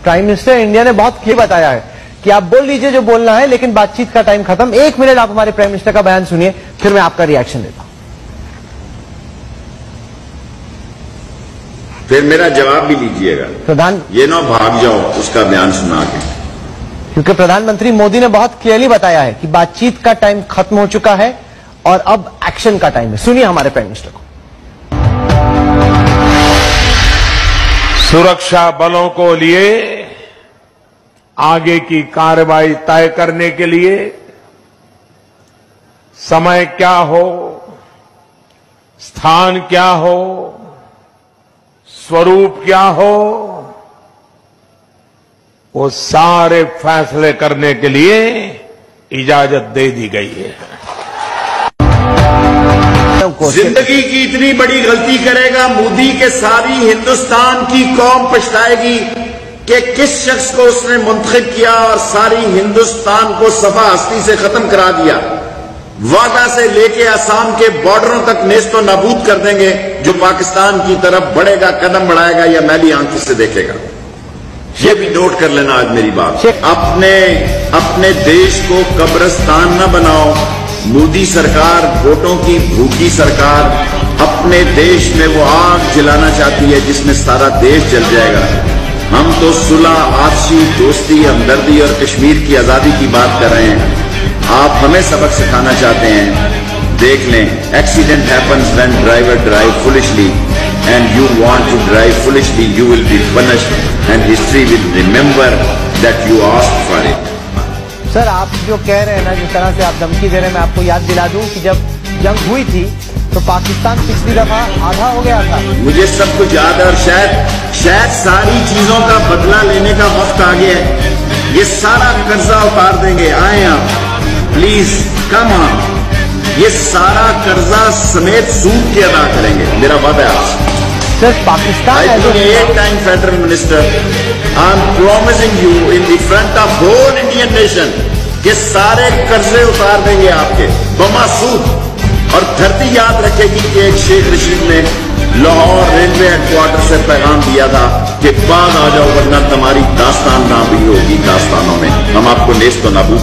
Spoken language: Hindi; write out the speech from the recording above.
प्राइम मिनिस्टर इंडिया ने बहुत क्लियर बताया है कि आप बोल लीजिए जो बोलना है, लेकिन बातचीत का टाइम खत्म। 1 मिनट आप हमारे प्राइम मिनिस्टर का बयान सुनिए, फिर मैं आपका रिएक्शन देता हूं। फिर मेरा जवाब भी लीजिएगा। ये ना भाग जाओ उसका बयान सुना के, क्योंकि प्रधानमंत्री मोदी ने बहुत क्लियरली बताया है कि बातचीत का टाइम खत्म हो चुका है और अब एक्शन का टाइम है। सुनिए हमारे प्राइम मिनिस्टर को। सुरक्षा बलों को लिए आगे की कार्रवाई तय करने के लिए समय क्या हो, स्थान क्या हो, स्वरूप क्या हो, वो सारे फैसले करने के लिए इजाजत दे दी गई है। जिंदगी की इतनी बड़ी गलती करेगा मोदी के सारी हिंदुस्तान की कौम पछताएगी कि किस शख्स को उसने मुंतखब किया और सारी हिंदुस्तान को सफा हस्ती से खत्म करा दिया। वादा से लेके आसाम के बॉर्डरों तक नेस्तो नाबूद कर देंगे। जो पाकिस्तान की तरफ बढ़ेगा, कदम बढ़ाएगा या मैली आंखों से देखेगा। ये भी नोट कर लेना आज मेरी बात। अपने देश को कब्रिस्तान न बनाओ। मोदी सरकार वोटों की भूखी सरकार अपने देश में वो आग जलाना चाहती है जिसमें सारा देश जल जाएगा। हम तो सुलह, आपसी दोस्ती, हमदर्दी और कश्मीर की आजादी की बात कर रहे हैं। आप हमें सबक सिखाना चाहते हैं। देख लें, accident happens when driver drive foolishly and you want to drive foolishly, you will be punished and history will remember that you asked for it. Sir, आप जो कह रहे हैं ना, जिस तरह से आप धमकी दे रहे हैं, मैं आपको याद दिला दूं कि जब जंग हुई थी तो पाकिस्तान पिछली दफा आधा हो गया था। मुझे सब कुछ याद है और शायद सारी चीजों का बदला लेने का वक्त आ गया है। ये सारा कर्जा उतार देंगे। आए आप प्लीज, कम ऑन। ये सारा कर्जा समेत सूद के अदा करेंगे, मेरा वादा है आपसे। Sir, Pakistan at time federal minister, I am promising you in the front of whole Indian nation कि सारे कर्जे उतार देंगे आपके बमासूद। और धरती याद रखेगी कि एक शेख रशीद ने लाहौर रेलवे हेडक्वार्टर से पैगाम दिया था कि बाग आ जाओ वरना तुम्हारी दास्तान ना भी होगी दास्तानों में। हम आपको नेस्तो नाबूद